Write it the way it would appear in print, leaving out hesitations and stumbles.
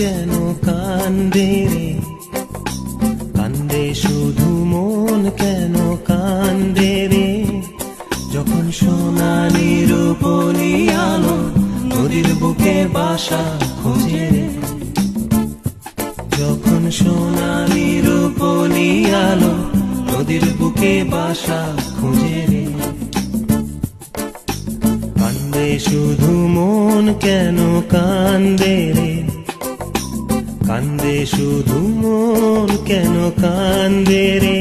কেন কান্দে রে, কান্দে শুধু মন কেন কান্দে রে, যখন সোনালি রূপলি আলো নদীর বুকে বাসা খোঁজে রে, যখন সোনালি রূপলি আলো নদীর বুকে বাসা খোঁজে রে, কান্দে শুধু মন কেন কান্দে রে, কান্দে শুধু মন কেন কান্দে রে।